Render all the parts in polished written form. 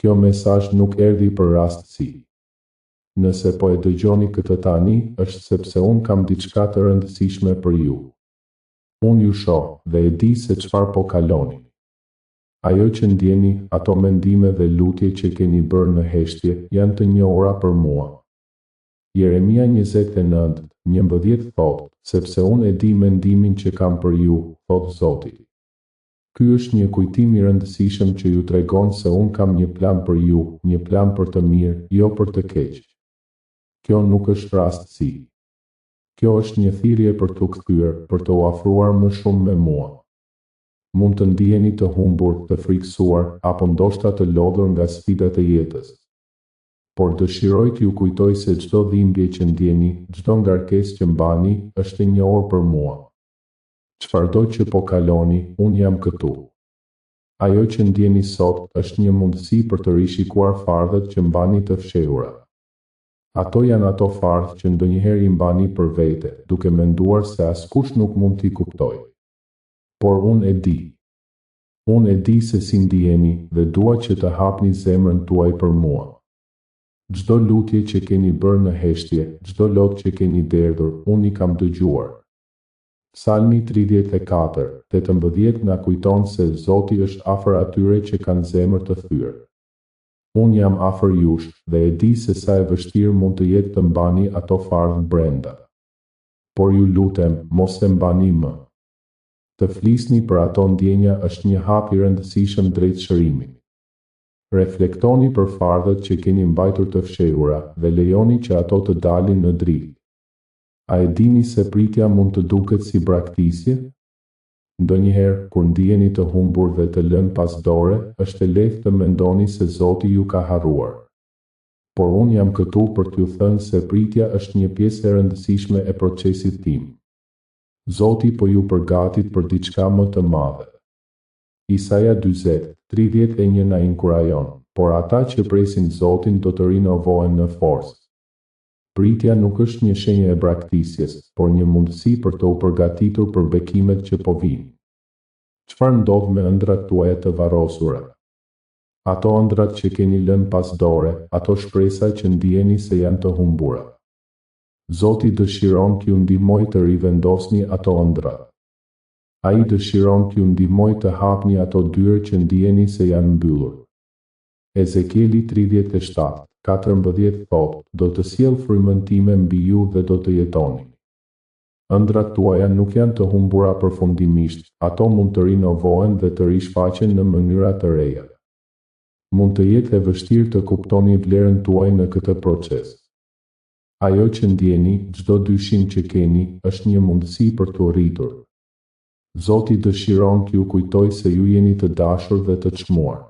Kjo mesazh nuk erdhi për rastësi. Nëse po e dëgjoni këtë tani, është sepse unë kam diçka të rëndësishme për ju. Unë ju shoh dhe e di se çfarë po kaloni. Ajo që ndjeni, ato mendime dhe lutje që keni bërë në heshtje, janë të njohura për mua. Jeremia 29:11 thotë, sepse unë e di mendimin që kam për ju, thotë Zoti. Ky është një kujtim i rëndësishëm që ju tregon se unë kam një plan për ju, një plan për të mirë, jo për të keq. Kjo nuk është rastësi. Kjo është një thirrje për t'u kthyer, për të u afruar më shumë me mua. Mund të ndiheni të humbur, të frikësuar, apo ndoshta të lodhur nga sfidat e jetës. Por dëshiroj t'ju kujtoj se çdo dhimbje që ndjeni, çdo ngarkesë që mbani, është e njohur për mua. Çfarëdo që po kaloni, unë jam këtu. Ajo që ndjeni sot është një mundësi për të rishikuar fardhët që mbani të fshehura. Ato janë ato fardhë që ndonjëherë i mbani për vete, duke menduar se askush nuk mund t'i kuptojë. Por unë e di. Unë e di se si ndiheni dhe dua që të hapni zemrën tuaj për mua. Çdo lutje që keni bërë në heshtje, çdo lot që keni derdhur, unë i kam dëgjuar. Psalmi 34:18 na kujton se Zoti është afër atyre që kanë zemër të thyrë. Unë jam afër jush dhe e di se sa e vështirë mund të jetë të mbani ato fardhë brenda. Por ju lutem, mos e mbani më. Të flisni për ato ndjenja është një hap i rëndësishëm drejt shërimit. Reflektoni për fardhët që keni mbajtur të fshehura dhe lejoni që ato të dalin në dritë. A e dini se pritja mund të duket si braktisje? Ndonjëherë, kur ndiheni të humbur dhe të lënë pas dore, është e lehtë të mendoni se Zoti ju ka harruar. Por unë jam këtu për t'ju thënë se pritja është një pjesë e rëndësishme e procesit tim. Zoti po ju përgatit për diçka më të madhe. Isaia 40:31 na inkurajon, por ata që presin Zotin do të rinovohen në forcë. Pritja nuk është një shenjë e braktisjes, por një mundësi për të u përgatitur për bekimet që po vijnë. Çfarë ndodh me ëndrat tuaja të varrosura? Ato ëndrat që keni lënë pas dore, ato shpresa që ndiheni se janë të humbura. Zoti dëshiron t'ju ndihmojë të rivendosni ato ëndra. Ai dëshiron t'ju ndihmojë të hapni ato dyrë që ndiheni se janë mbyllur. Ezekieli 37:14 thotë, do të sjell frymën time mbi ju dhe do të jetoni. Ëndrat tuaja nuk janë të humbura përfundimisht, ato mund të rinovohen dhe të rishfaqen në mënyra të reja. Mund të jetë e vështirë të kuptoni vlerën tuaj në këtë proces. Ajo që ndjeni, çdo dyshim që keni, është një mundësi për t'u rritur. Zoti dëshiron t'ju kujtoj se ju jeni të dashur dhe të çmuar.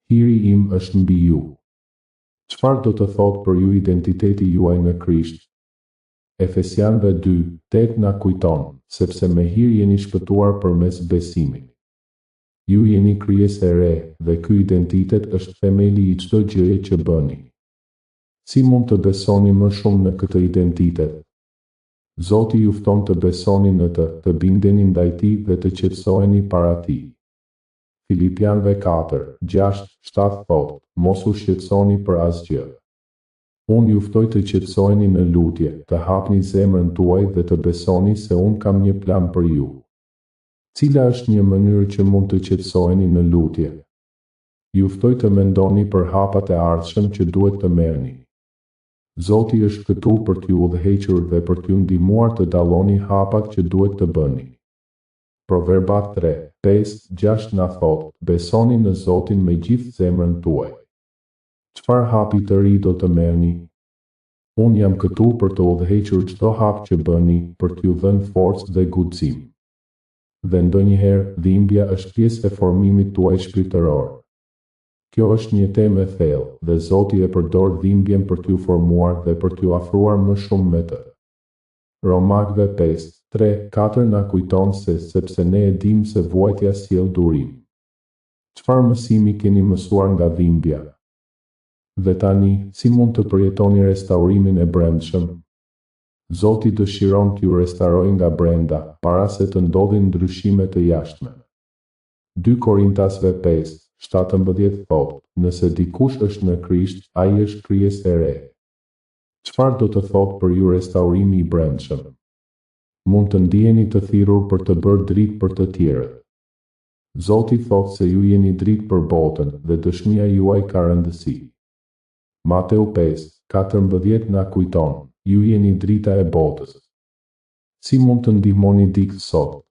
Hiri im është mbi ju. Çfarë do të thotë për ju identiteti juaj në Krisht? Efesianëve 2:8 na kujton, sepse me hir jeni shpëtuar përmes besimit. Ju jeni krijesë e re dhe ky identitet është themeli i çdo gjëje që bëni. Si mund të besoni më shumë në këtë identitet? Zoti ju fton të besoni në të bindeni ndaj tij dhe të qetësoheni para tij. Filipianëve 4:6-7 thotë, mos u shqetësoni për asgjë. Unë ju ftoj të qetësoheni në lutje, të hapni zemrën tuaj dhe të besoni se unë kam një plan për ju. Cila është një mënyrë që mund të qetësoheni në lutje? Ju ftoj të mendoni për hapat e ardhshëm që duhet të merrni. Zoti është këtu për t'ju udhëhequr dhe për t'ju ndihmuar të dalloni hapat që duhet të bëni. Proverbat 3:5-6 na thotë, besoni në Zotin me gjithë zemrën tuaj. Çfarë hapi të ri do të merrni? Unë jam këtu për të udhëhequr çdo hap që bëni, për t'ju dhënë forcë dhe guxim. Dhe ndonjëherë, dhimbja është pjesë e formimit tuaj shpirtëror. Kjo është një temë e thellë, dhe Zoti e përdor dhimbjen për t'ju formuar dhe për t'ju afruar më shumë me të. Romakëve 5:3-4 na kujton se sepse ne e dim se vuajtja sjell durim. Çfarë mësimi keni mësuar nga dhimbja? Dhe tani, si mund të përjetoni restaurimin e brendshëm? Zoti dëshiron t'ju restaurojë nga brenda, para se të ndodhin ndryshimet të jashtme. 2 Korintasve 17 thot, nëse dikush është në Krisht, ai është krijesë e re. Çfarë do të thotë për ju restaurimi i brendshëm? Mund të ndiheni të thirrur për të bërë dritë për të tjerët. Zoti thotë se ju jeni dritë për botën dhe dëshmia juaj ka rëndësi. Mateu 5:14 na kujton, ju jeni drita e botës. Si mund të ndihmoni dikë sot?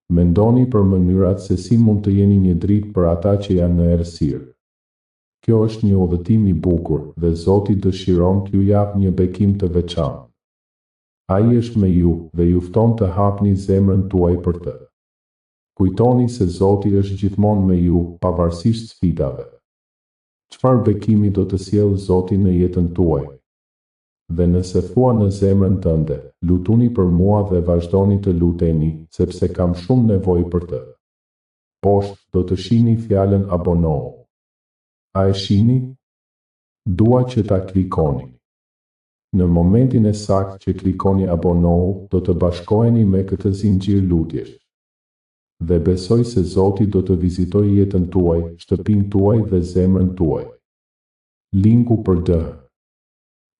Mendoni për mënyrat se si mund të jeni një dritë për ata që janë në errësirë. Kjo është një udhëtim i bukur dhe Zoti dëshiron t'ju jap një bekim të veçantë. Ai është me ju dhe ju fton të hapni zemrën tuaj për të. Kujtoni se Zoti është gjithmonë me ju, pavarësisht sfidave. Çfarë bekimi do të sjellë Zoti në jetën tuaj? Dhe nëse thua në zemrën tënde, lutuni për mua dhe vazhdoni të luteni, sepse kam shumë nevojë për të. Poshtë do të shihni fjalën abonohu. A e shihni? Dua që ta klikoni. Në momentin e saktë që klikoni abonohu, do të bashkoheni me këtë zinxhir lutjesh. Dhe besoj se Zoti do të vizitojë jetën tuaj, shtëpinë tuaj dhe zemrën tuaj. Linku për D.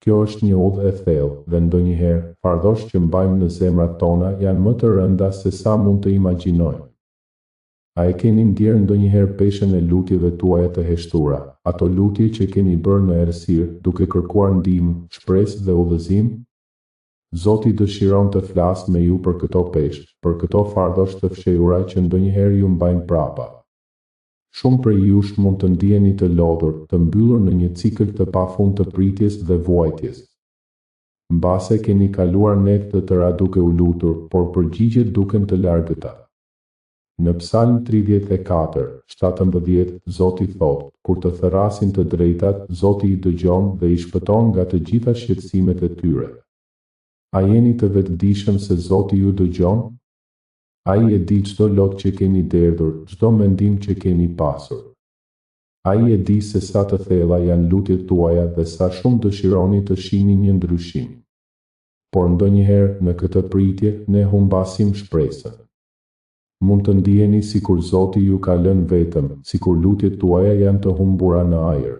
Kjo është një udhë e thellë dhe ndonjëherë fardosh që mbajmë në zemrat tona janë më të rënda se sa mund të imagjinojmë. A e keni ndjerë ndonjëherë peshën e lutjeve tuaja të heshtura, ato lutje që keni bërë në errësirë, duke kërkuar ndihmë, shpresë dhe udhëzim? Zoti dëshiron të flasë me ju për këto peshë, për këto fardosh të fshehura që ndonjëherë ju mbajnë prapa. Shumë prej jush mund të ndiheni të lodhur, të mbyllur në një cikël të pafund të pritjes dhe vuajtjes. Mbase keni kaluar net të tëra duke u lutur, por përgjigjet duken të largëta. Në Psalm 34:17, Zoti thotë, kur të thërrasin të drejtat, Zoti i dëgjon dhe i shpëton nga të gjitha shqetësimet e tyre. A jeni të vetëdijshëm se Zoti ju dëgjon? Ai e di çdo lot që keni derdhur, çdo mendim që keni pasur. Ai e di se sa të thella janë lutjet tuaja dhe sa shumë dëshironi të shihni një ndryshim. Por ndonjëherë në këtë pritje ne humbasim shpresën. Mund të ndiheni sikur Zoti ju ka lënë vetëm, sikur lutjet tuaja janë të humbura në ajër.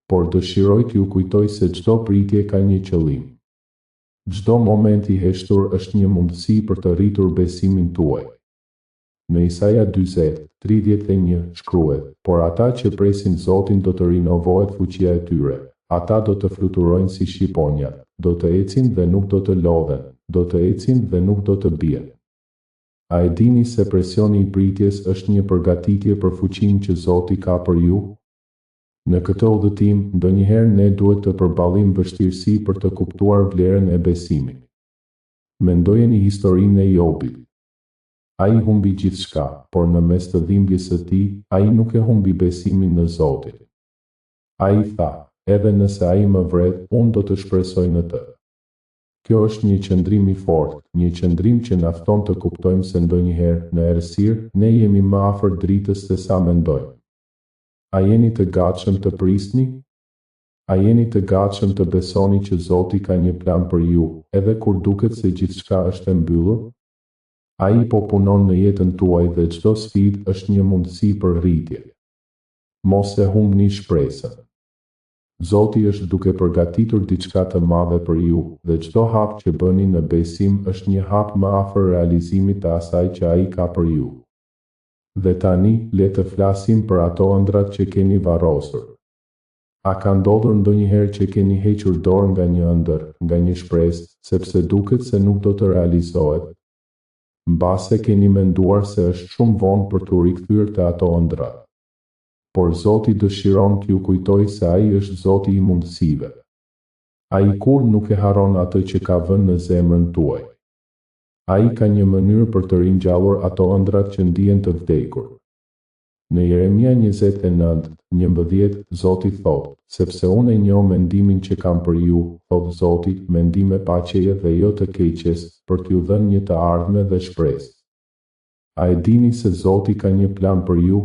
Por dëshiroj t'ju kujtoj se çdo pritje ka një qëllim. Çdo moment i heshtur është një mundësi për të rritur besimin tuaj. Në Isaia 40:31 shkruhet, por ata që presin Zotin do të rinovohet fuqia e tyre, ata do të fluturojnë si shqiponja, do të ecin dhe nuk do të lodhen, do të ecin dhe nuk do të bien. A e dini se presioni i pritjes është një përgatitje për fuqinë që Zoti ka për ju? Në këtë udhëtim, ndonjëherë ne duhet të përballim vështirësi për të kuptuar vlerën e besimit. Mendojeni historinë e Jobit. Ai humbi gjithçka, por në mes të dhimbjes së tij, ai nuk e humbi besimin në Zotin. Ai tha, edhe nëse ai më vret, unë do të shpresoj në të. Kjo është një qëndrim i fortë, një qëndrim që na fton të kuptojmë se ndonjëherë në errësirë ne jemi më afër dritës se sa mendojmë. A jeni të gatshëm të prisni? A jeni të gatshëm të besoni që Zoti ka një plan për ju, edhe kur duket se gjithçka është e mbyllur? Ai po punon në jetën tuaj dhe çdo sfidë është një mundësi për rritje. Mos e humbni shpresën. Zoti është duke përgatitur diçka të madhe për ju, dhe çdo hap që bëni në besim është një hap më afër realizimit të asaj që ai ka për ju. Dhe tani, le të flasim për ato ëndrat që keni varrosur. A ka ndodhur ndonjëherë që keni hequr dorë nga një ëndër, nga një shpresë, sepse duket se nuk do të realizohet? Mbase keni menduar se është shumë vonë për t'u rikthyer te ato ëndra. Por Zoti dëshiron t'ju kujtojë se ai është Zoti i mundësive. Ai kur nuk e harron atë që ka vënë në zemrën tuaj. Ai ka një mënyrë për të ringjallur ato ëndrat që ndihen të vdekur. Në Jeremia 29:11, Zoti thotë, sepse unë e njoh mendimin që kam për ju, thotë Zoti, mendime paqeje dhe jo të keqes, për t'ju dhënë një të ardhme dhe shpresë. A e dini se Zoti ka një plan për ju?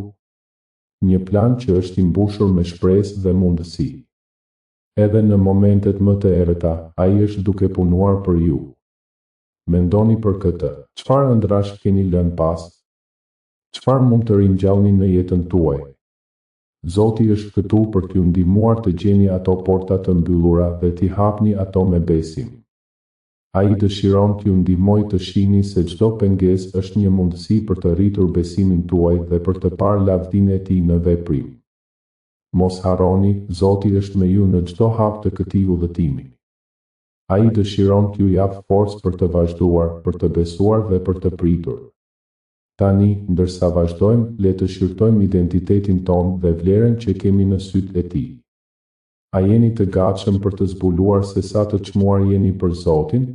Një plan që është i mbushur me shpresë dhe mundësi. Edhe në momentet më të errëta, ai është duke punuar për ju. Mendoni për këtë, çfarë ëndrash keni lënë pas? Çfarë mund të ringjallni në jetën tuaj? Zoti është këtu për t'ju ndihmuar të gjeni ato porta të mbyllura dhe t'i hapni ato me besim. Ai dëshiron t'ju ndihmojë të shihni se çdo pengesë është një mundësi për të rritur besimin tuaj dhe për të parë lavdinë e tij në veprim. Mos harroni, Zoti është me ju në çdo hap të këtij udhëtimi. Ai dëshiron t'ju jap forcë për të vazhduar, për të besuar dhe për të pritur. Tani, ndërsa vazhdojmë, le të shqyrtojmë identitetin tonë dhe vlerën që kemi në sytë e tij. A jeni të gatshëm për të zbuluar se sa të çmuar jeni për Zotin?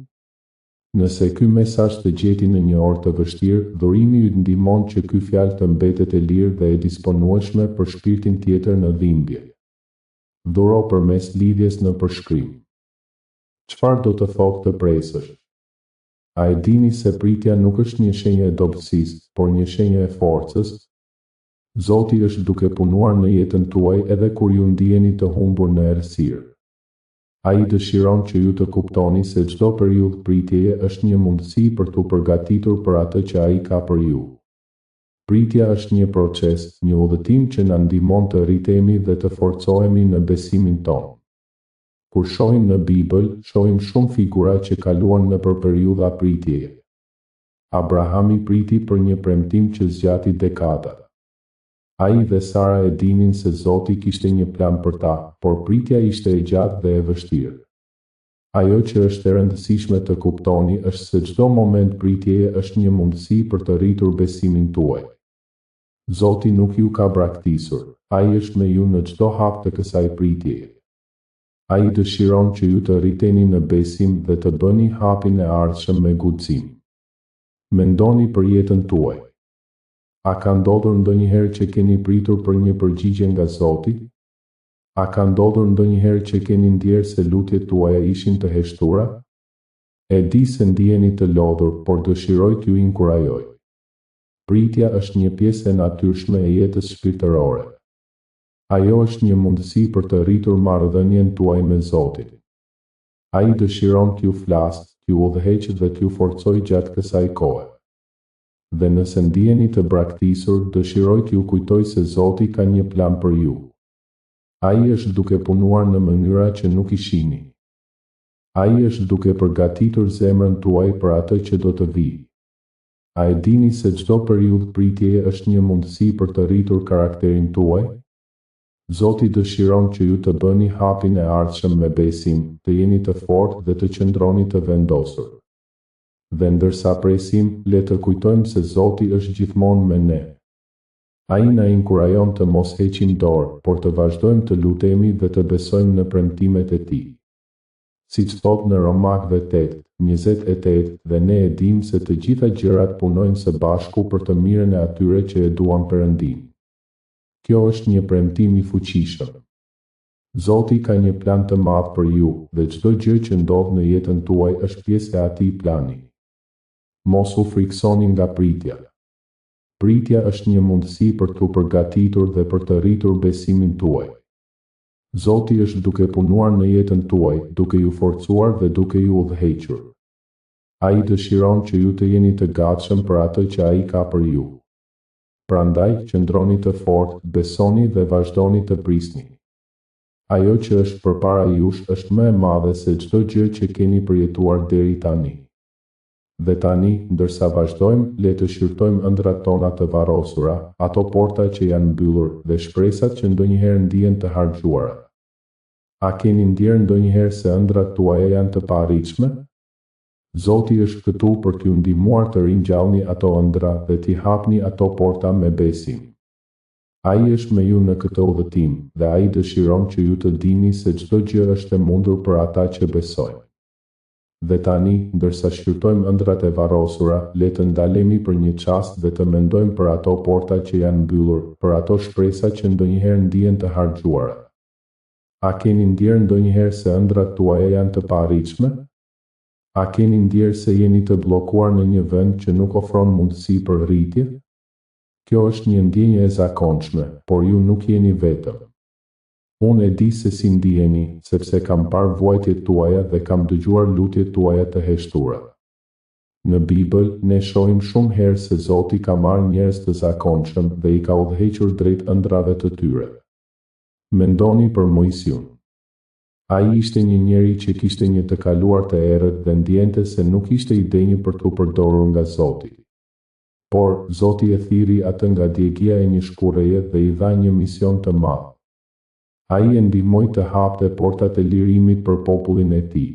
Nëse ky mesazh të gjeti në një orë të vështirë, dhurimi ju ndihmon që ky fjalë të mbetet e lirë dhe e disponueshme për shpirtin tjetër në dhimbje. Dhuro përmes lidhjes në përshkrim. Çfarë do të thotë të presësh? A e dini se pritja nuk është një shenjë e dobësisë, por një shenjë e forcës? Zoti është duke punuar në jetën tuaj edhe kur ju ndiheni të humbur në errësirë. Ai dëshiron që ju të kuptoni se çdo periudhë pritjeje është një mundësi për t'u përgatitur për atë që ai ka për ju. Pritja është një proces, një udhëtim që na ndihmon të rritemi dhe të forcohemi në besimin tonë. Kur shohim në Bibël, shohim shumë figura që kaluan nëpër periudha pritjeje. Abrahami priti për një premtim që zgjati dekada. Ai dhe Sara e dinin se Zoti kishte një plan për ta, por pritja ishte e gjatë dhe e vështirë. Ajo që është e rëndësishme të kuptoni është se çdo moment pritjeje është një mundësi për të rritur besimin tuaj. Zoti nuk ju ka braktisur, ai është me ju në çdo hap të kësaj pritjeje. Ai dëshiron që ju të rriteni në besim dhe të bëni hapin e ardhshëm me guxim. Mendoni për jetën tuaj. A ka ndodhur ndonjëherë që keni pritur për një përgjigje nga Zoti? A ka ndodhur ndonjëherë që keni ndjerë se lutjet tuaja ishin të heshtura? E di se ndiheni të lodhur, por dëshiroj t'ju inkurajoj. Pritja është një pjesë e natyrshme e jetës shpirtërore. Ajo është një mundësi për të rritur marrëdhënien tuaj me Zotin. Ai dëshiron t'ju flasë, t'ju udhëheqë dhe t'ju forcojë gjatë kësaj kohe. Dhe nëse ndiheni të braktisur, dëshiroj t'ju kujtoj se Zoti ka një plan për ju. Ai është duke punuar në mënyra që nuk i shihni. Ai është duke përgatitur zemrën tuaj për atë që do të vijë. A e dini se çdo periudhë pritjeje është një mundësi për të rritur karakterin tuaj? Zoti dëshiron që ju të bëni hapin e ardhshëm me besim, të jeni të fortë dhe të qëndroni të vendosur. Dhe ndërsa presim, le të kujtojmë se Zoti është gjithmonë me ne. Ai na inkurajon të mos heqim dorë, por të vazhdojmë të lutemi dhe të besojmë në premtimet e tij. Siç thot në Romakëve 8:28, dhe ne e dimë se të gjitha gjërat punojnë së bashku për të mirën e atyre që e duan Perëndin. Kjo është një premtim i fuqishëm. Zoti ka një plan të madh për ju, dhe çdo gjë që ndodh në jetën tuaj është pjesë e atij plani. Mos u friksoni nga pritja. Pritja është një mundësi për t'u përgatitur dhe për të rritur besimin tuaj. Zoti është duke punuar në jetën tuaj, duke ju forcuar dhe duke ju udhëhequr. Ai dëshiron që ju të jeni të gatshëm për atë që ai ka për ju. Prandaj, qëndroni të fortë, besoni dhe vazhdoni të prisni. Ajo që është përpara jush është më e madhe se çdo gjë që keni përjetuar deri tani. Dhe tani, ndërsa vazhdojmë, le të shqyrtojmë ëndrat tona të varrosura, ato porta që janë mbyllur dhe shpresat që ndonjëherë ndihen të harxhuara. A keni ndjerë ndonjëherë se ëndrat tuaja janë të paarritshme? Zoti është këtu për t'ju ndihmuar të ringjallni ato ëndra dhe t'i hapni ato porta me besim. Ai është me ju në këtë udhëtim dhe ai dëshiron që ju të dini se çdo gjë është e mundur për ata që besojnë. Dhe tani, ndërsa shqyrtojmë ëndrat e varrosura, le të ndalemi për një çast dhe të mendojmë për ato porta që janë mbyllur, për ato shpresa që ndonjëherë ndihen të harxhuara. A keni ndjerë ndonjëherë se ëndrat tuaja janë të paarritshme? A keni ndjerë se jeni të bllokuar në një vend që nuk ofron mundësi për rritje? Kjo është një ndjenjë e zakonshme, por ju nuk jeni vetëm. Unë e di se si ndiheni, sepse kam parë vuajtjet tuaja dhe kam dëgjuar lutjet tuaja të heshtura. Në Bibël, ne shohim shumë herë se Zoti ka marrë njerëz të zakonshëm dhe i ka udhëhequr drejt ëndrave të tyre. Mendoni për Mojsiun. Ai ishte një njeri që kishte një të kaluar të errët dhe ndjente se nuk ishte i denjë për t'u përdorur nga Zoti. Por, Zoti e thiri atë nga djegja e një shkurreje dhe i dha një mision të madh. Ai e ndihmoi të hapte portat e lirimit për popullin e tij.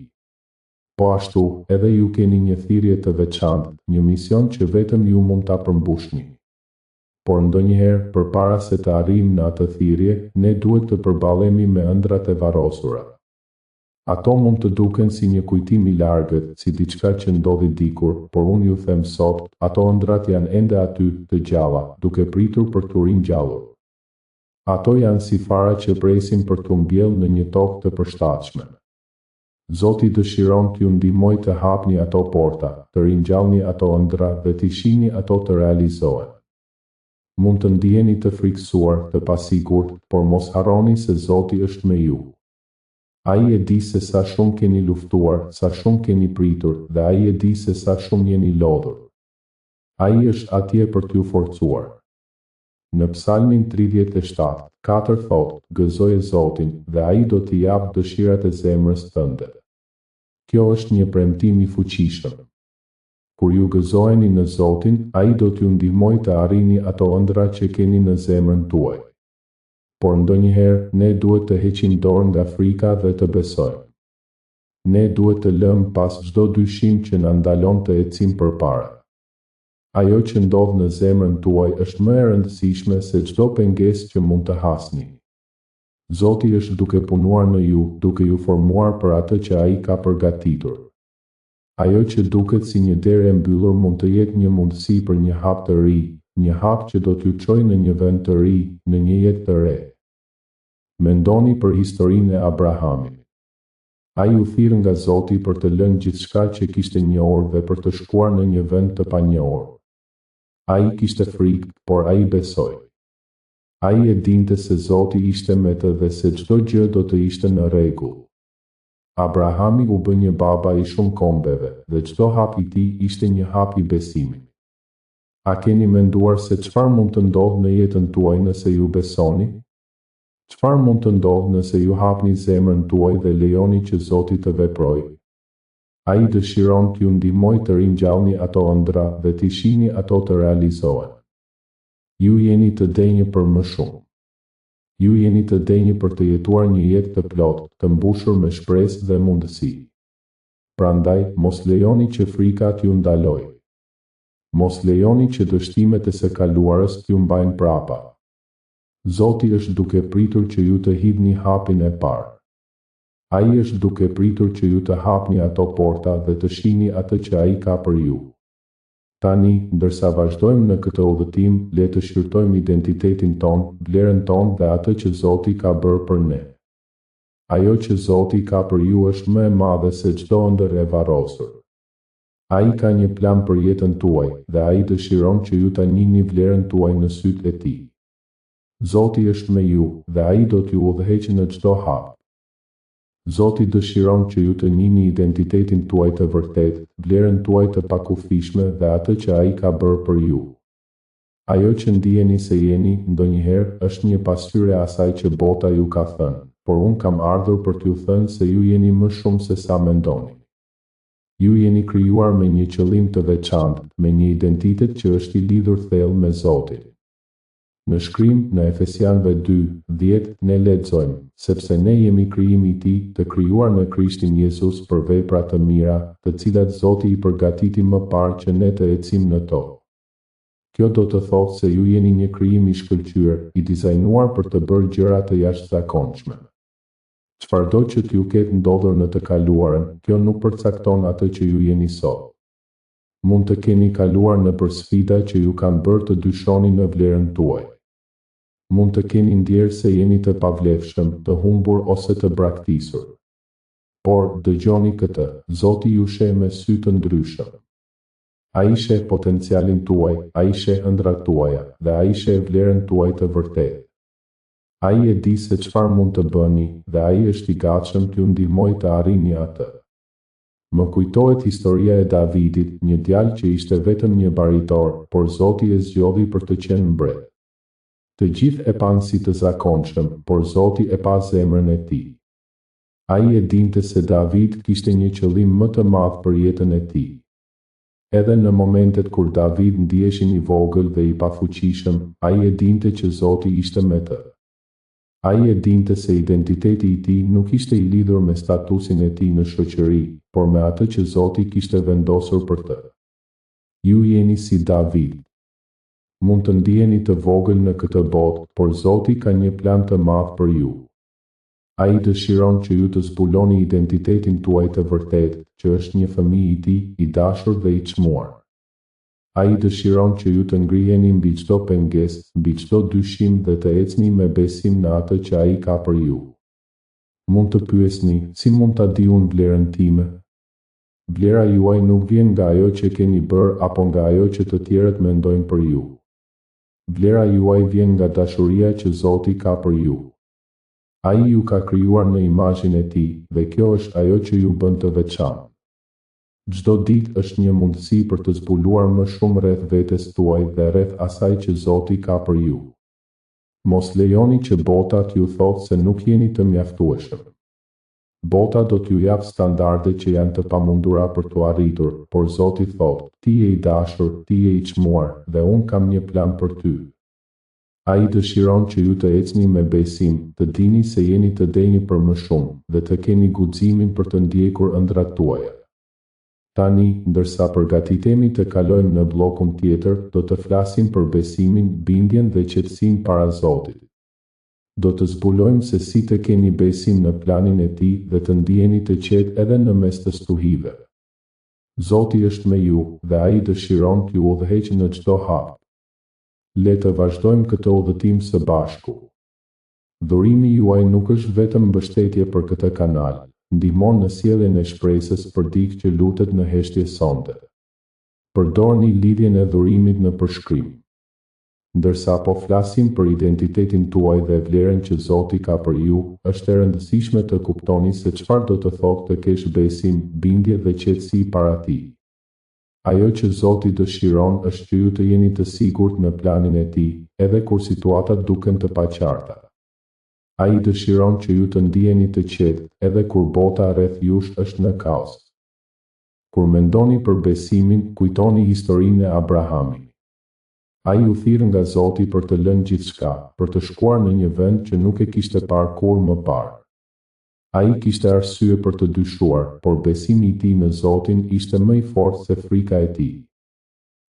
Po ashtu, edhe ju keni një thirrje të veçantë, një mision që vetëm ju mund ta përmbushni. Por ndonjëherë, përpara se të arrijmë në atë thirrje, ne duhet të përballemi me ëndrat e varrosura. Ato mund të duken si një kujtim i largët, si diçka që ndodhi dikur, por unë ju them sot, ato ëndrat janë ende aty, të gjalla, duke pritur për t'u ringjallur. Ato janë si fara që presin për t'u mbjellë në një tokë të përshtatshme. Zoti dëshiron t'ju ndihmoj të hapni ato porta, të ringjallni ato ëndra dhe t'i shihni ato të realizohen. Mund të ndiheni të frikësuar, të pasigurt, por mos harroni se Zoti është me ju. Ai e di se sa shumë keni luftuar, sa shumë keni pritur, dhe ai e di se sa shumë jeni lodhur. Ai është atje për t'ju forcuar. Në Psalmin 37:4 thotë, gëzoje Zotin, dhe ai do t'i japë dëshirat e zemrës tënde. Kjo është një premtim i fuqishëm. Kur ju gëzoheni në Zotin, ai do t'ju ndihmojë të arrini ato ëndra që keni në zemrën tuaj. Por ndonjëherë, ne duhet të heqim dorë nga frika dhe të besojmë. Ne duhet të lëmë pas çdo dyshim që na ndalon të ecim përpara. Ajo që ndodh në zemrën tuaj është më e rëndësishme se çdo pengesë që mund të hasni. Zoti është duke punuar në ju, duke ju formuar për atë që ai ka përgatitur. Ajo që duket si një derë e mbyllur mund të jetë një mundësi për një hap të ri, një hap që do t'ju çojë në një vend të ri, në një jetë të re. Mendoni për historinë e Abrahamit. Ai u thirr nga Zoti për të lënë gjithçka që kishte njohur dhe për të shkuar në një vend të panjohur. Ai kishte frikë, por ai besoi. Ai e dinte se Zoti ishte me të dhe se çdo gjë do të ishte në rregull. Abrahami u bë një baba i shumë kombeve, dhe çdo hap i tij ishte një hap i besimit. A keni menduar se çfarë mund të ndodhë në jetën tuaj nëse ju besoni? Çfarë mund të ndodhë nëse ju hapni zemrën tuaj dhe lejoni që Zoti të veprojë? Ai dëshiron t'ju ndihmoj të ringjallni ato ëndra dhe t'i shihni ato të realizohen. Ju jeni të denjë për më shumë. Ju jeni të denjë për të jetuar një jetë të plotë, të mbushur me shpresë dhe mundësi. Prandaj, mos lejoni që frika t'ju ndalojë. Mos lejoni që dështimet e së kaluarës t'ju mbajnë prapa. Zoti është duke pritur që ju të hidhni hapin e parë. Ai është duke pritur që ju të hapni ato porta dhe të shihni atë që ai ka për ju. Tani, ndërsa vazhdojmë në këtë udhëtim, le të shqyrtojmë identitetin ton, vlerën ton dhe atë që Zoti ka bërë për ne. Ajo që Zoti ka për ju është më e madhe se çdo ëndër e varrosur. Ai ka një plan për jetën tuaj dhe ai dëshiron që ju ta njihni vlerën tuaj në sytë e tij. Zoti është me ju dhe ai do t'ju udhëheqë në çdo hap. Zoti dëshiron që ju të njihni identitetin tuaj të vërtetë, vlerën tuaj të pakufishme dhe atë që ai ka bërë për ju. Ajo që ndiheni se jeni, ndonjëherë, është një pasqyrë e asaj që bota ju ka thënë, por unë kam ardhur për t'ju thënë se ju jeni më shumë se sa mendoni. Ju jeni krijuar me një qëllim të veçantë, me një identitet që është i lidhur thellë me Zotin. Në shkrim, në Efesianëve 2:10, ne lexojmë, sepse ne jemi krijimi i tij, të krijuar në Krishtin Jezus për vepra të mira, të cilat Zoti i përgatiti më parë që ne të ecim në to. Kjo do të thotë se ju jeni një krijim i shkëlqyer, i dizajnuar për të bërë gjëra të jashtëzakonshme. Çfarëdo që t'ju ketë ndodhur në të kaluarën, kjo nuk përcakton atë që ju jeni sot. Mund të keni kaluar nëpër sfida që ju kanë bërë të dyshoni në vlerën tuaj. Mund të keni ndjerë se jeni të pavlefshëm, të humbur ose të braktisur. Por, dëgjoni këtë, Zoti ju sheh me sy të ndryshëm. Ai sheh potencialin tuaj, ai sheh ëndrat tuaja, dhe ai sheh vlerën tuaj të vërtetë. Ai e di se çfarë mund të bëni, dhe ai është i gatshëm t'ju ndihmojë të arrini atë. Më kujtohet historia e Davidit, një djalë që ishte vetëm një baritor, por Zoti e zgjodhi për të qenë mbret. Të gjithë e panë si të zakonshëm, por Zoti e pa zemrën e tij. Ai e dinte se David kishte një qëllim më të madh për jetën e tij. Edhe në momentet kur David ndiheshin i vogël dhe i pafuqishëm, ai e dinte që Zoti ishte me të. Ai e dinte se identiteti i tij nuk ishte i lidhur me statusin e tij në shoqëri, por me atë që Zoti kishte vendosur për të. Ju jeni si David. Mund të ndiheni të vogël në këtë botë, por Zoti ka një plan të madh për ju. Ai dëshiron që ju të zbuloni identitetin tuaj të vërtetë, që është një fëmijë i tij, i dashur dhe i çmuar. Ai dëshiron që ju të ngriheni mbi çdo pengesë, mbi çdo dyshim dhe të ecni me besim në atë që ai ka për ju. Mund të pyesni, si mund ta di unë vlerën time? Vlera juaj nuk vjen nga ajo që keni bërë apo nga ajo që të tjerët mendojnë për ju. Vlera juaj vjen nga dashuria që Zoti ka për ju. Ai ju ka krijuar në imazhin e tij, dhe kjo është ajo që ju bën të veçantë. Çdo ditë është një mundësi për të zbuluar më shumë rreth vetes tuaj dhe rreth asaj që Zoti ka për ju. Mos lejoni që bota t'ju thotë se nuk jeni të mjaftueshëm. Bota do t'ju jap standarde që janë të pamundura për t'u arritur, por Zoti thotë, ti je i dashur, ti je i çmuar, dhe unë kam një plan për ty. Ai dëshiron që ju të ecni me besim, të dini se jeni të denjë për më shumë, dhe të keni guximin për të ndjekur ëndrat tuaja. Tani, ndërsa përgatitemi të kalojmë në bllokun tjetër, do të flasim për besimin, bindjen dhe qetësinë para Zotit. Do të zbulojmë se si të keni besim në planin e tij dhe të ndiheni të qetë edhe në mes të stuhive. Zoti është me ju dhe ai dëshiron t'ju udhëheqë në çdo hap. Le të vazhdojmë këtë udhëtim së bashku. Dhurimi juaj nuk është vetëm mbështetje për këtë kanal, ndihmon në sjelljen e shpresës për dikë që lutet në heshtje sonte. Përdorni lidhjen e dhurimit në përshkrim. Ndërsa po flasim për identitetin tuaj dhe vlerën që Zoti ka për ju, është e rëndësishme të kuptoni se çfarë do të thotë të kesh besim, bindje dhe qetësi para tij. Ajo që Zoti dëshiron është që ju të jeni të sigurt në planin e tij, edhe kur situatat duken të paqarta. Ai dëshiron që ju të ndiheni të qetë, edhe kur bota rreth jush është në kaos. Kur mendoni për besimin, kujtoni historinë e Abrahamit. Ai u thirr nga Zoti për të lënë gjithçka, për të shkuar në një vend që nuk e kishte parë kurrë më parë. Ai kishte arsye për të dyshuar, por besimi i tij në Zotin ishte më i fortë se frika e tij.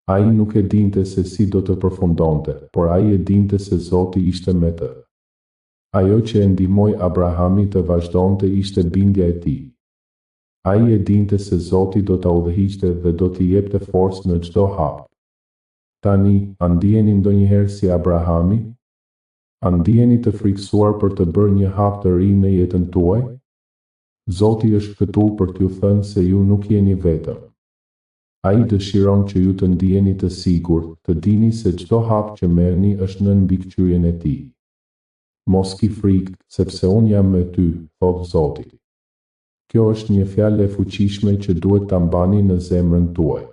Ai nuk e dinte se si do të përfundonte, por ai e dinte se Zoti ishte me të. Ajo që e ndihmoi Abrahamin të vazhdonte ishte bindja e tij. Ai e dinte se Zoti do ta udhëhiqte dhe do t'i jepte forcë në çdo hap. Tani, a ndiheni ndonjëherë si Abrahami? A ndiheni të frikësuar për të bërë një hap të ri në jetën tuaj? Zoti është këtu për t'ju thënë se ju nuk jeni vetëm. Ai dëshiron që ju të ndiheni të sigurt, të dini se çdo hap që merrni është nën mbikëqyrjen e tij. Mos ki frikë, sepse unë jam me ty, thot Zoti. Kjo është një fjalë e fuqishme që duhet ta mbani në zemrën tuaj.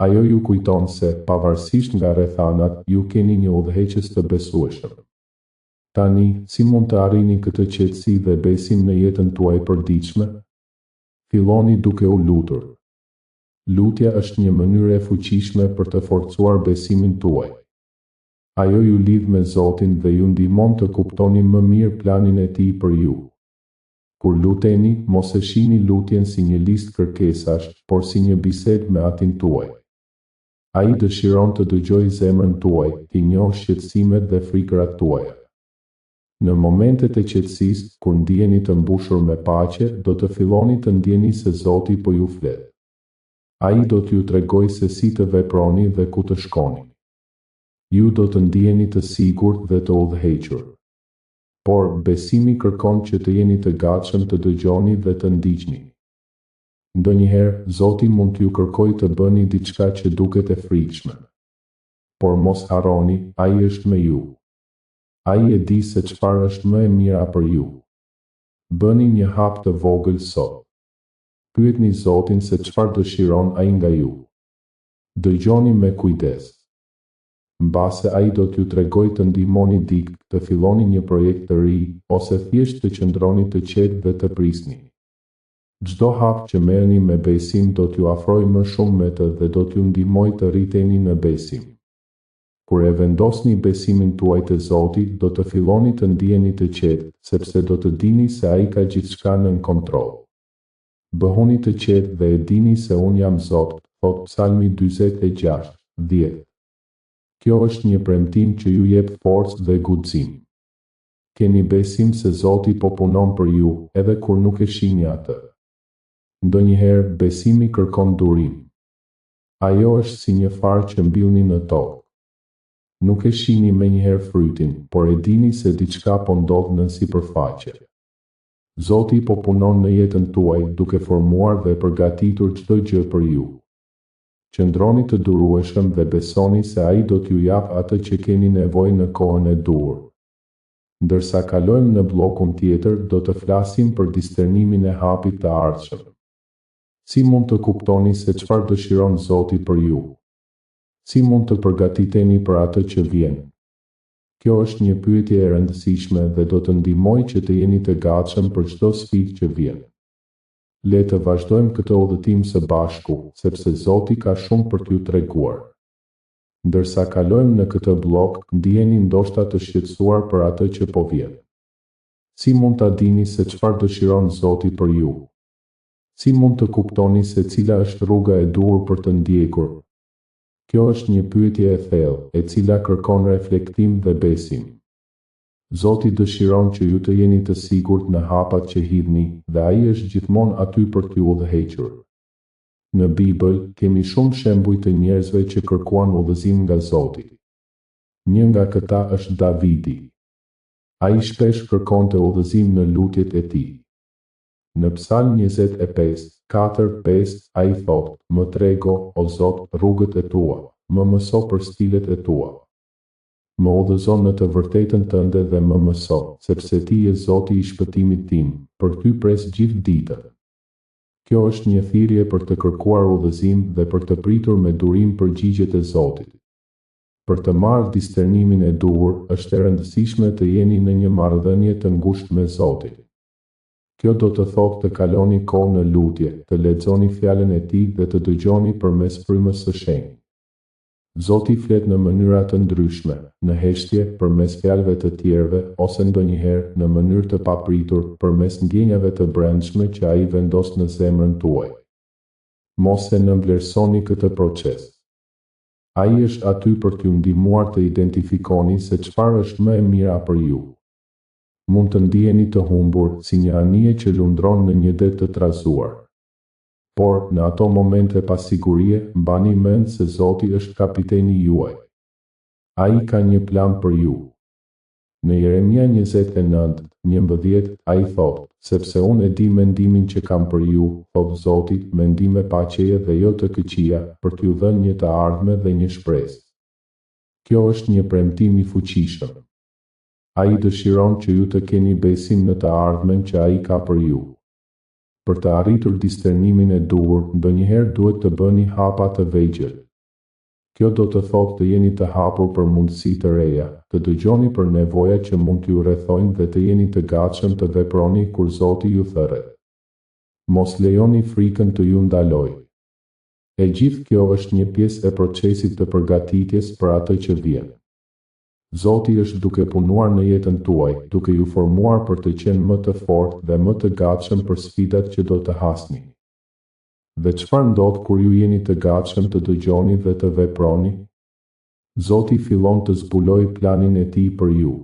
Ajo ju kujton se, pavarësisht nga rrethanat, ju keni një udhëheqës të besueshëm. Tani, si mund të arrini këtë qetësi dhe besim në jetën tuaj përditshme? Filloni duke u lutur. Lutja është një mënyrë e fuqishme për të forcuar besimin tuaj. Ajo ju lidh me Zotin dhe ju ndihmon të kuptoni më mirë planin e tij për ju. Kur luteni, mos e shihni lutjen si një listë kërkesash, por si një bisedë me Atin tuaj. Ai dëshiron të dëgjojë zemrën tuaj, t'i njohë shqetësimet dhe frikërat tuaja. Në momentet e qetësisë, kur ndiheni të mbushur me paqe, do të filloni të ndjeni se Zoti po ju flet. Ai do t'ju tregojë se si të veproni dhe ku të shkoni. Ju do të ndiheni të sigurt dhe të udhëhequr. Por, besimi kërkon që të jeni të gatshëm të dëgjoni dhe të ndiqni. Ndonjëherë, Zoti mund t'ju kërkojë të bëni diçka që duket e frikshme. Por mos harroni, ai është me ju. Ai e di se çfarë është më e mira për ju. Bëni një hap të vogël sot. Pyetni Zotin se çfarë dëshiron ai nga ju. Dëgjoni me kujdes. Mbase ai do t'ju tregoj të ndihmoni dikë, të filloni një projekt të ri, ose thjesht të qëndroni të qetë dhe të prisni. Çdo hap që merrni me besim do t'ju afrojë më shumë me të dhe do t'ju ndihmojë të rriteni në besim. Kur e vendosni besimin tuaj te Zoti, do të filloni të ndiheni të qetë, sepse do të dini se ai ka gjithçka nën kontroll. Bëhuni të qetë dhe e dini se unë jam Zot, thot Psalmi 46:10. Kjo është një premtim që ju jep forcë dhe guxim. Keni besim se Zoti po punon për ju, edhe kur nuk e shihni atë. Ndonjëherë besimi kërkon durim. Ajo është si një farë që mbyllni në tokë. Nuk e shihni menjëherë frytin, por e dini se diçka po ndodh në sipërfaqe. Zoti po punon në jetën tuaj, duke formuar dhe përgatitur çdo gjë për ju. Qëndroni të durueshëm dhe besoni se ai do t'ju jap atë që keni nevojë në kohën e duhur. Ndërsa kalojmë në bllokun tjetër, do të flasim për discernimin e hapit të ardhshëm. Si mund të kuptoni se çfarë dëshiron Zoti për ju? Si mund të përgatiteni për atë që vjen? Kjo është një pyetje e rëndësishme dhe do të ndihmojë që të jeni të gatshëm për çdo sfidë që vjen. Le të vazhdojmë këtë udhëtim së bashku, sepse Zoti ka shumë për t'ju treguar. Ndërsa kalojmë në këtë blok, ndiheni ndoshta të shqetësuar për atë që po vjen. Si mund ta dini se çfarë dëshiron Zoti për ju? Si mund të kuptoni se cila është rruga e duhur për të ndjekur? Kjo është një pyetje e thellë, e cila kërkon reflektim dhe besim. Zoti dëshiron që ju të jeni të sigurt në hapat që hidhni, dhe ai është gjithmonë aty për t'ju udhëhequr. Në Bibël kemi shumë shembuj të njerëzve që kërkuan udhëzim nga Zoti. Një nga këta është Davidi. Ai shpesh kërkonte udhëzim në lutjet e tij. Në Psalm 25:4-5 ai thotë: "Më trego, o Zot, rrugët e tua, më mëso për stilet e tua. Më udhëzo në të vërtetën tënde dhe më mëso, sepse ti je Zoti i shpëtimit tim, për ty pres gjithë ditën." Kjo është një thirrje për të kërkuar udhëzim dhe për të pritur me durim përgjigjet e Zotit. Për të marrë discernimin e duhur, është e rëndësishme të jeni në një marrëdhënie të ngushtë me Zotin. Kjo do të thotë të kaloni kohë në lutje, të lexoni fjalën e tij dhe të dëgjoni përmes frymës së shenjtë. Zoti flet në mënyra të ndryshme, në heshtje, përmes fjalëve të tjerëve, ose ndonjëherë në mënyrë të papritur, përmes ndjenjave të brendshme që ai vendos në zemrën tuaj. Mos e nënvlerësoni këtë proces. Ai është aty për t'ju ndihmuar të identifikoni se çfarë është më e mira për ju. Mund të ndiheni të humbur, si një anije që lundron në një det të trazuar. Por, në ato momente pasigurie, mbani mend se Zoti është kapiteni juaj. Ai ka një plan për ju. Në Jeremia 29:11, ai thotë: "Sepse unë e di mendimin që kam për ju, thot Zoti, mendime paqeje dhe jo të këqija, për t'ju dhënë një të ardhme dhe një shpresë." Kjo është një premtim i fuqishëm. Ai dëshiron që ju të keni besim në të ardhmen që ai ka për ju. Për të arritur discernimin e duhur, ndonjëherë duhet të bëni hapa të vegjël. Kjo do të thotë të jeni të hapur për mundësi të reja, të dëgjoni për nevoja që mund t'ju rrethojnë dhe të jeni të gatshëm të veproni kur Zoti ju thërret. Mos lejoni frikën të ju ndalojë. E gjithë kjo është një pjesë e procesit të përgatitjes për atë që vjen. Zoti është duke punuar në jetën tuaj, duke ju formuar për të qenë më të fortë dhe më të gatshëm për sfidat që do të hasni. Dhe çfarë ndodh kur ju jeni të gatshëm të dëgjoni dhe të veproni? Zoti fillon të zbulojë planin e tij për ju.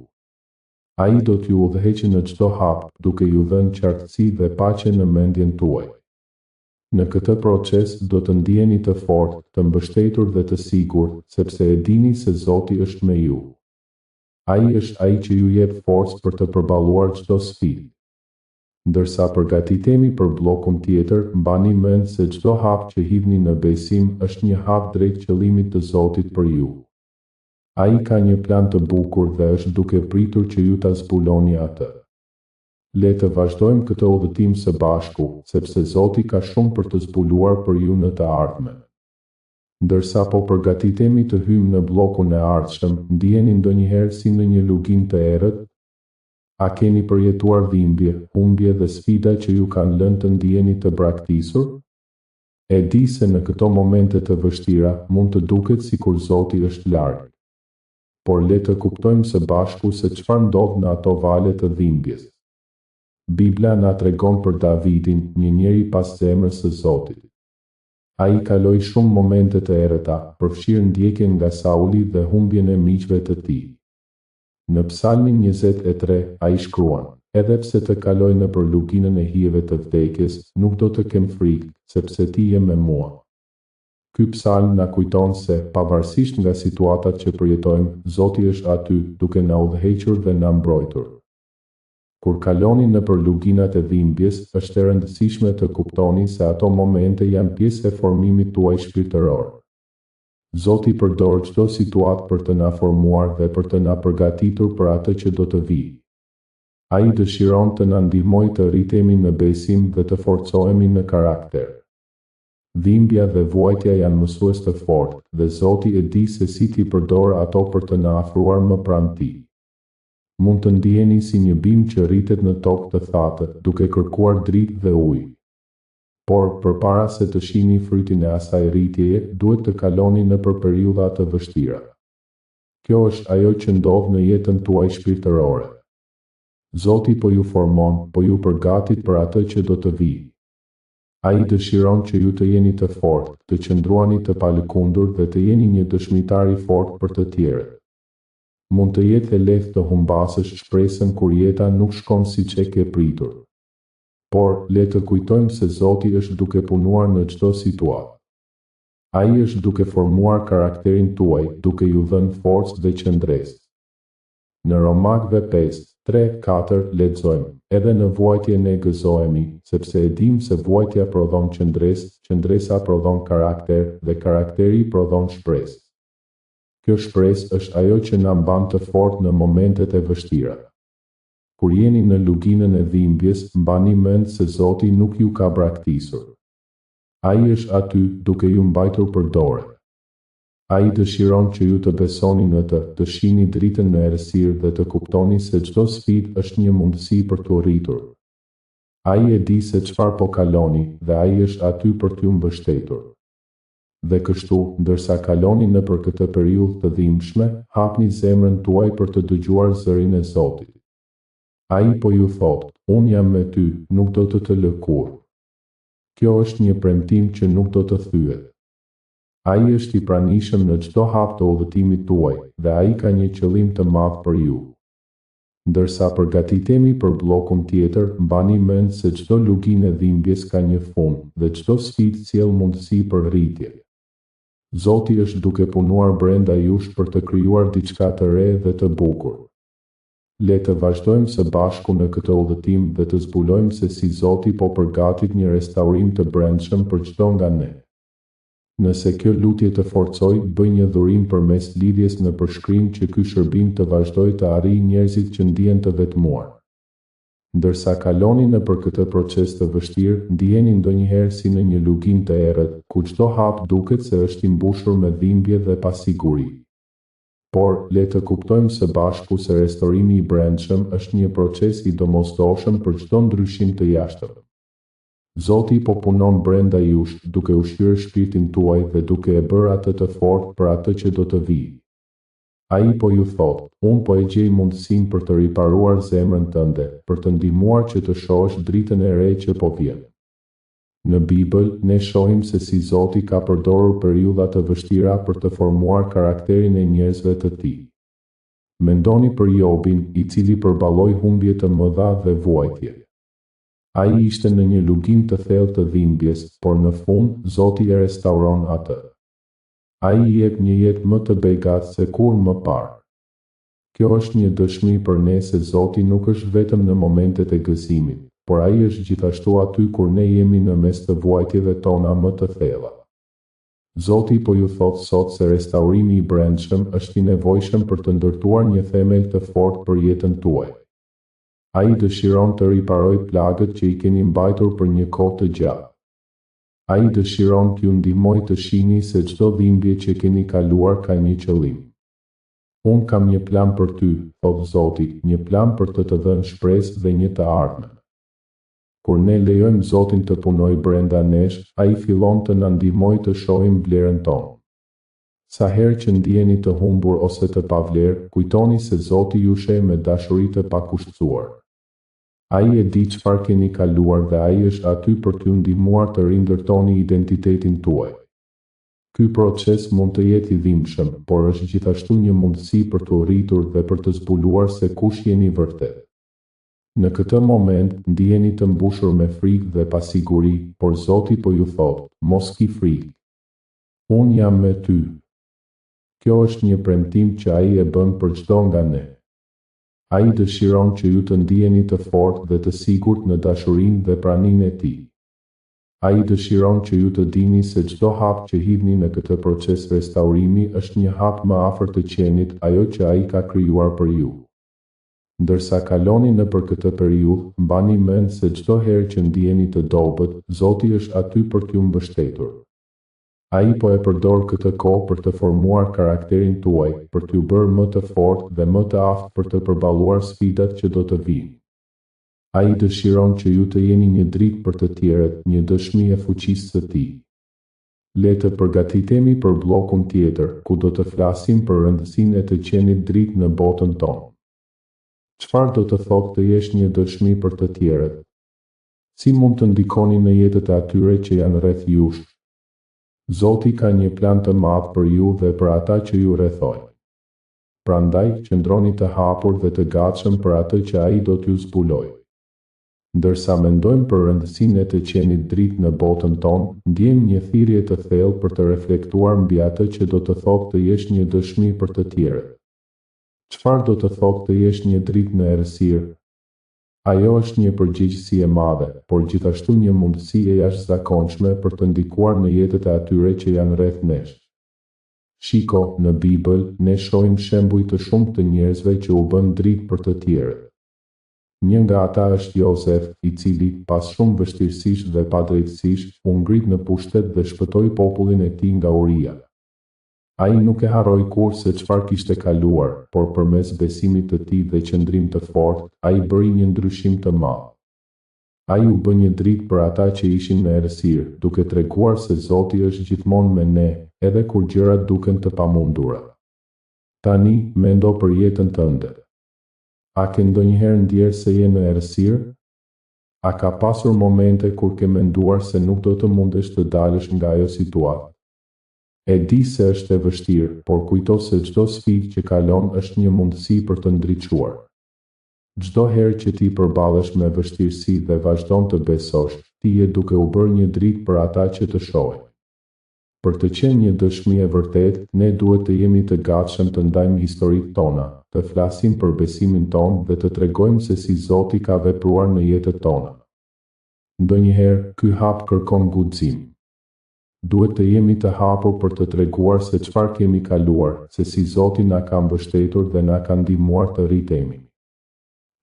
Ai do t'ju udhëheqë në çdo hap, duke ju dhënë qartësi dhe paqe në mendjen tuaj. Në këtë proces do të ndiheni të fortë, të mbështetur dhe të sigurt, sepse e dini se Zoti është me ju. Ai është ai që ju jep forcë për të përballuar çdo sfidë. Ndërsa përgatitemi për bllokun tjetër, mbani mend se çdo hap që hidhni në besim është një hap drejt qëllimit të Zotit për ju. Ai ka një plan të bukur dhe është duke pritur që ju ta zbuloni atë. Le të vazhdojmë këtë udhëtim së bashku, sepse Zoti ka shumë për të zbuluar për ju në të ardhmen. Ndërsa po përgatitemi të hymë në bllokun e ardhshëm, ndjeni ndonjëherë si në një lugim të errët? A keni përjetuar dhimbje, humbje dhe sfida që ju kanë lënë të ndjeni të braktisur? E di se në këto momente të vështira mund të duket sikur Zoti është larg. Por le të kuptojmë së bashku se çfarë ndodh në ato vale të dhimbjes. Bibla na tregon për Davidin, një njeri pas zemrës së Zotit. Ai kaloi shumë momente të errëta, përfshirë ndjekjen nga Sauli dhe humbjen e miqve të tij. Në Psalmin 23, ai shkruan: "Edhe pse të kaloj nëpër luginën e hijeve të vdekjes, nuk do të kem frikë, sepse ti je me mua." Ky psalm na kujton se, pavarësisht nga situatat që përjetojmë, Zoti është aty, duke na udhëhequr dhe na mbrojtur. Kur kaloni nëpër luginat e dhimbjes, është e rëndësishme të kuptoni se ato momente janë pjesë e formimit tuaj shpirtëror. Zoti përdor çdo situatë për të na formuar dhe për të na përgatitur për atë që do të vijë. Ai dëshiron të na ndihmojë të rritemi në besim dhe të forcohemi në karakter. Dhimbja dhe vuajtja janë mësues të fortë, dhe Zoti e di se si t'i përdor ato për të na afruar më pranë Tij. Mund të ndiheni si një bim që rritet në tokë të thatë, duke kërkuar dritë dhe ujë. Por, përpara se të shihni frytin e asaj rritjeje, duhet të kaloni nëpër periudha të vështira. Kjo është ajo që ndodh në jetën tuaj shpirtërore. Zoti po ju formon, po ju përgatit për atë që do të vijë. Ai dëshiron që ju të jeni të fortë, të qëndruani të palëkundur dhe të jeni një dëshmitar i fortë për të tjerët. Mund të jetë e lehtë të humbasësh shpresën kur jeta nuk shkon siç e ke pritur. Por, le të kujtojmë se Zoti është duke punuar në çdo situatë. Ai është duke formuar karakterin tuaj, duke ju dhënë forcë dhe qëndresë. Në Romakëve 5:3-4 lexojmë: "Edhe në vuajtje ne gëzohemi, sepse e dim se vuajtja prodhon qëndresë, qëndresa prodhon karakter dhe karakteri prodhon shpresë." Kjo shpresë është ajo që na mban të fortë në momentet e vështira. Kur jeni në luginën e dhimbjes, mbani mend se Zoti nuk ju ka braktisur. Ai është aty, duke ju mbajtur për dorë. Ai dëshiron që ju të besoni në të, të shihni dritën në errësirë dhe të kuptoni se çdo sfidë është një mundësi për t'u rritur. Ai e di se çfarë po kaloni, dhe ai është aty për t'ju mbështetur. Dhe kështu, ndërsa kaloni nëpër këtë periudhë të dhimbshme, hapni zemrën tuaj për të dëgjuar zërin e Zotit. Ai po ju thotë: "Unë jam me ty, nuk do të lë kurrë." Kjo është një premtim që nuk do të thyet. Ai është i pranishëm në çdo hap të udhëtimit tuaj, dhe ai ka një qëllim të madh për ju. Ndërsa përgatitemi për bllokun tjetër, mbani mend se çdo luginë e dhimbjes ka një fund, dhe çdo sfidë sjell mundësi për rritje. Zoti është duke punuar brenda jush për të krijuar diçka të re dhe të bukur. Le të vazhdojmë së bashku në këtë udhëtim dhe të zbulojmë se si Zoti po përgatit një restaurim të brendshëm për çdo nga ne. Nëse kjo lutje të forcoj, bëj një dhurim përmes lidhjes në përshkrim që ky shërbim të vazhdoj të arrijë njerëzit që ndihen të vetmuar. Ndërsa kaloni nëpër këtë proces të vështirë, ndiheni ndonjëherë si në një luginë të errët, ku çdo hap duket se është i mbushur me dhimbje dhe pasiguri. Por, le të kuptojmë së bashku se restaurimi i brendshëm është një proces i domosdoshëm për çdo ndryshim të jashtëm. Zoti po punon brenda jush, duke ushqyer shpirtin tuaj dhe duke e bërë atë të fortë për atë që do të vijë. Ai po ju thotë: "Unë po e gjej mundësinë për të riparuar zemrën tënde, për të ndihmuar që të shohësh dritën e re që po vjen." Në Bibël, ne shohim se si Zoti ka përdorur periudha të vështira për të formuar karakterin e njerëzve të tij. Mendoni për Jobin, i cili përballoi humbje të mëdha dhe vuajtje. Ai ishte në një luginë të thellë të dhimbjes, por në fund, Zoti e restauron atë. Ai i jep një jetë më të begatë se kur më parë. Kjo është një dëshmi për ne se Zoti nuk është vetëm në momentet e gëzimit, por ai është gjithashtu aty kur ne jemi në mes të vuajtjeve tona më të thella. Zoti po ju thotë sot se restaurimi i brendshëm është i nevojshëm për të ndërtuar një themel të fortë për jetën tuaj. Ai dëshiron të riparojë plagët që I keni mbajtur për një kohë të gjatë. Ai dëshiron t'ju ndihmojë të shihni se çdo dhimbje që keni kaluar ka një qëllim. Unë kam një plan për ty, thot Zoti, një plan për të dhënë shpresë dhe një të ardhmen. Kur ne lejojmë Zotin të punojë brenda nesh, Ai fillon të na ndihmojë të shohim vlerën tonë. Sa herë që ndiheni të humbur ose të pavlerë, kujtoni se Zoti ju sheh me dashuri të pakushtësuar. Ai e di çfarë keni kaluar dhe Ai është aty për t'ju ndihmuar të rindërtoni identitetin tuaj. Ky proces mund të jetë I dhimbshëm, por është gjithashtu një mundësi për t'u rritur dhe për të zbuluar se kush jeni vërtet. Në këtë moment, ndiheni të mbushur me frikë dhe pasiguri, por Zoti po ju thotë, mos ki frikë. Unë jam me ty. Kjo është një premtim që Ai e bën për çdo nga ne. Ai dëshiron që ju të ndiheni të fortë dhe të sigurt në dashurinë dhe praninë e Tij. Ai dëshiron që ju të dini se çdo hap që hidhni në këtë proces restaurimi është një hap më afër të qenit, ajo që Ai ka krijuar për ju. Ndërsa kaloni nëpër këtë periudhë, mbani mend se çdo herë që ndiheni të dobët, Zoti është aty për t'ju mbështetur. Ai po e përdor këtë kohë për të formuar karakterin tuaj, për t'ju bërë më të fortë dhe më të aftë për të përballuar sfidat që do të vinë. Ai dëshiron që ju të jeni një dritë për të tjerët, një dëshmi e fuqisë së Tij. Le të përgatitemi për bllokun tjetër, ku do të flasim për rëndësinë e të qenit dritë në botën tonë. Çfarë do të thotë të jesh një dëshmi për të tjerët? Si mund të ndikoni në jetët e atyre që janë rreth jush? Zoti ka një plan të madh për ju dhe për ata që ju rrethojnë. Prandaj, qëndroni të hapur dhe të gatshëm për atë që Ai do t'ju zbulojë. Ndërsa mendojmë për rëndësinë e të qenit dritë në botën tonë, ndjejmë një thirrje të thellë për të reflektuar mbi atë që do të thotë të jesh një dëshmi për të tjerët. Çfarë do të thotë të jesh një dritë në errësirë? Ajo është një përgjegjësi e madhe, por gjithashtu një mundësi e jashtëzakonshme për të ndikuar në jetët e atyre që janë rreth nesh. Shiko, në Bibël, ne shohim shembuj të shumtë të njerëzve që u bën dritë për të tjerët. Një nga ata është Josef, I cili, pas shumë vështirësish dhe padrejtësish, u ngrit në pushtet dhe shpëtoi popullin e tij nga uria. Ai nuk e harroi kurrë se çfarë kishte kaluar, por përmes besimit të tij dhe qëndrim të fortë, ai bëri një ndryshim të madh. Ai u bë një dritë për ata që ishin në errësirë, duke treguar se Zoti është gjithmonë me ne, edhe kur gjërat duken të pamundura. Tani, mendo për jetën tënde. A ke ndonjëherë ndjerë se je në errësirë? A ka pasur momente kur ke menduar se nuk do të mundesh të dalësh nga ajo situatë? E di se është e vështirë, por kujto se çdo sfidë që kalon është një mundësi për të ndriçuar. Çdo herë që ti përballesh me vështirësi dhe vazhdon të besosh, ti je duke u bërë një dritë për ata që të shohin. Për të qenë një dëshmi e vërtetë, ne duhet të jemi të gatshëm të ndajmë historitë tona, të flasim për besimin tonë dhe të tregojmë se si Zoti ka vepruar në jetët tona. Ndonjëherë, ky hap kërkon guxim. Duhet të jemi të hapur për të treguar se çfarë kemi kaluar, se si Zoti na ka mbështetur dhe na ka ndihmuar të rritemi.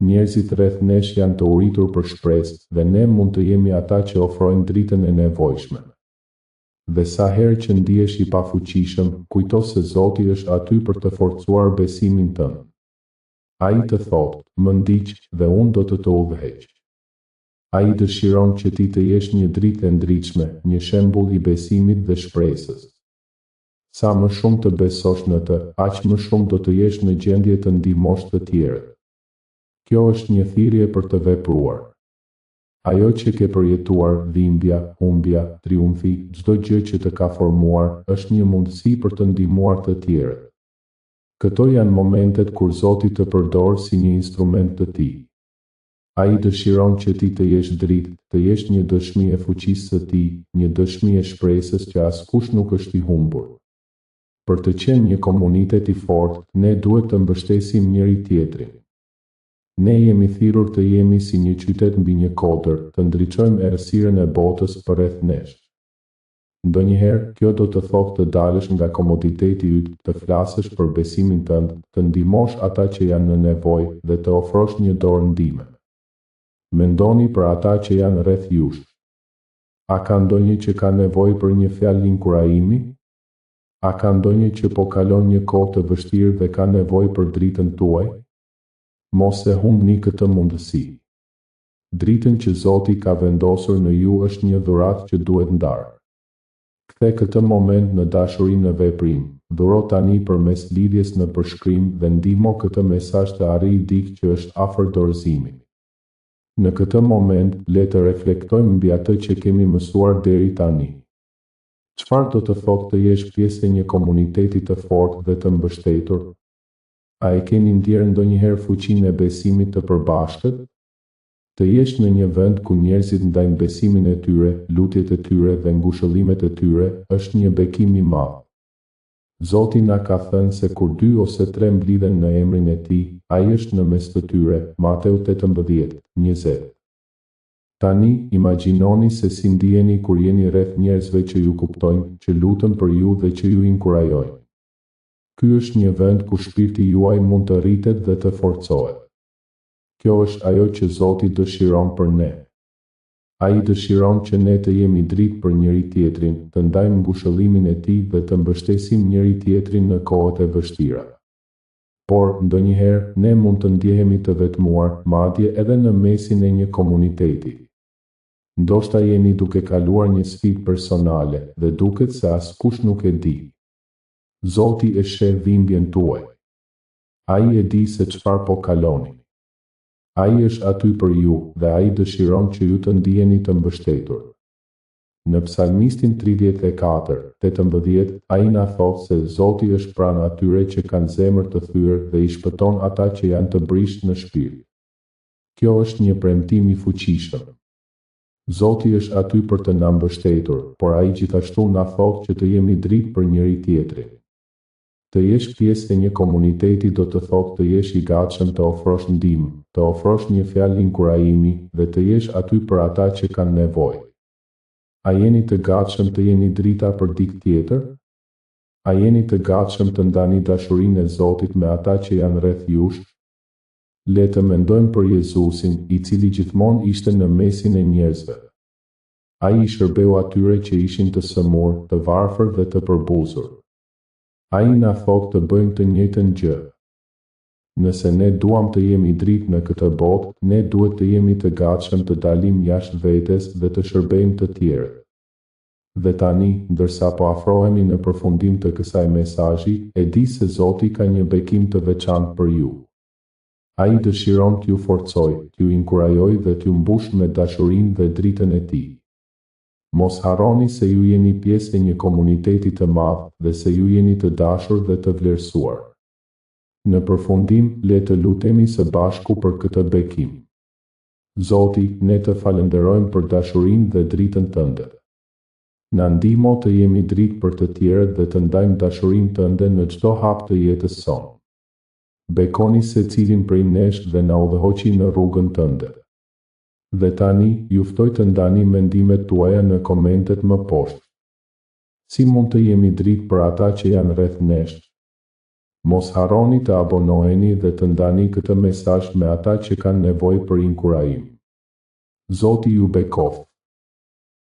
Njerëzit rreth nesh janë të uritur për shpresë dhe ne mund të jemi ata që ofrojnë dritën e nevojshme. Dhe sa herë që ndihesh I pafuqishëm, kujto se Zoti është aty për të forcuar besimin tënd. Ai të thotë, më ndiq dhe unë do të udhëheq. Ai dëshiron që ti të jesh një dritë e ndritshme, një shembull I besimit dhe shpresës. Sa më shumë të besosh në të, aq më shumë do të jesh në gjendje të ndihmosh të tjerët. Kjo është një thirrje për të vepruar. Ajo që ke përjetuar, dhimbja, humbja, triumfi, çdo gjë që të ka formuar, është një mundësi për të ndihmuar të tjerët. Këto janë momentet kur Zoti të përdor si një instrument të Tij. Ai dëshiron që ti të jesh dritë, të jesh një dëshmi e fuqisë së Tij, një dëshmi e shpresës që askush nuk është I humbur. Për të qenë një komunitet I fortë, ne duhet të mbështesim njëri tjetrin. Ne jemi thirrur të jemi si një qytet mbi një kodër, të ndriçojmë errësirën e botës përreth nesh. Ndonjëherë, kjo do të thotë të dalësh nga komoditeti yt, të flasësh për besimin tënd, të ndihmosh ata që janë në nevojë dhe të ofrosh një dorë ndihme. Mendoni për ata që janë rreth jush. A ka ndonjë që ka nevojë për një fjalë inkurajimi? A ka ndonjë që po kalon një kohë të vështirë dhe ka nevojë për dritën tuaj? Mos e humbni këtë mundësi. Dritën që Zoti ka vendosur në ju është një dhuratë që duhet ndarë. Kthe këtë moment në dashuri në veprim, dhuro tani përmes lidhjes në përshkrim dhe ndihmo këtë mesazh të arrijë dikë që është afër dorëzimit. Në këtë moment, le të reflektojmë mbi atë që kemi mësuar deri tani. Çfarë do të thotë të jesh pjesë e një komuniteti të fortë dhe të mbështetur? A e keni ndjerë ndonjëherë fuqinë e besimit të përbashkët? Të jesh në një vend ku njerëzit ndajnë besimin e tyre, lutjet e tyre dhe ngushëllimet e tyre, është një bekim i madh. Zoti na ka thënë se kur 2 ose 3 mblidhen në emrin e Tij, ai është në mes të tyre. Mateu 18:20. Tani, imagjinoni se si ndiheni kur jeni rreth njerëzve që ju kuptojnë, që lutën për ju dhe që ju inkurajojnë. Ky është një vend ku shpirti juaj mund të rritet dhe të forcohet. Kjo është ajo që Zoti dëshiron për ne. Ai dëshiron që ne të jemi dritë për njëri tjetrin, të ndajmë ngushëllimin e Tij dhe të mbështesim njëri tjetrin në kohët e vështira. Por, ndonjëherë, ne mund të ndjehemi të vetmuar, madje edhe në mesin e një komuniteti. Ndoshta jeni duke kaluar një sfidë personale dhe duket se askush nuk e di. Zoti e sheh dhimbjen tuaj. Ai e di se çfarë po kaloni. Ai është aty për ju dhe ai dëshiron që ju të ndiheni të mbështetur. Në Psalmistin 34:18, ai na thotë se Zoti është pranë atyre që kanë zemër të thyer dhe i shpëton ata që janë të brishtë në shpirt. Kjo është një premtim i fuqishëm. Zoti është aty për të na mbështetur, por ai gjithashtu na thotë që të jemi dritë për njëri tjetrin. Të jesh pjesë e një komuniteti do të thotë të jesh i gatshëm të ofrosh ndihmë, të ofrosh një fjalë inkurajimi dhe të jesh aty për ata që kanë nevojë. A jeni të gatshëm të jeni drita për dikë tjetër? A jeni të gatshëm të ndani dashurinë e Zotit me ata që janë rreth jush? Le të mendojmë për Jezusin, i cili gjithmonë ishte në mesin e njerëzve. Ai i shërbeu atyre që ishin të sëmurë, të varfër dhe të përbuzur. Ai na thotë të bëjmë të njëjtën gjë. Nëse ne duam të jemi dritë në këtë botë, ne duhet të jemi të gatshëm të dalim jashtë vetes dhe të shërbejmë të tjerët. Dhe tani, ndërsa po afrohemi në përfundim të kësaj mesazhi, e di se Zoti ka një bekim të veçantë për ju. Ai dëshiron t'ju forcojë, t'ju inkurajojë dhe t'ju mbush me dashurinë dhe dritën e Tij. Mos harroni se ju jeni pjesë e një komuniteti të madh dhe se ju jeni të dashur dhe të vlerësuar. Në përfundim, le të lutemi së bashku për këtë bekim. Zoti, ne të falenderojmë për dashurinë dhe dritën tënde. Na ndihmo të jemi dritë për të tjerët dhe të ndajmë dashurinë tënde në çdo hap të jetës sonë. Bekoni secilin prej nesh dhe na udhëhoqi në rrugën tënde. Dhe tani, ju ftoj të ndani mendimet tuaja në komentet më poshtë. Si mund të jemi dritë për ata që janë rreth nesh? Mos harroni të abonoheni dhe të ndani këtë mesazh me ata që kanë nevojë për inkurajim. Zoti ju bekoft.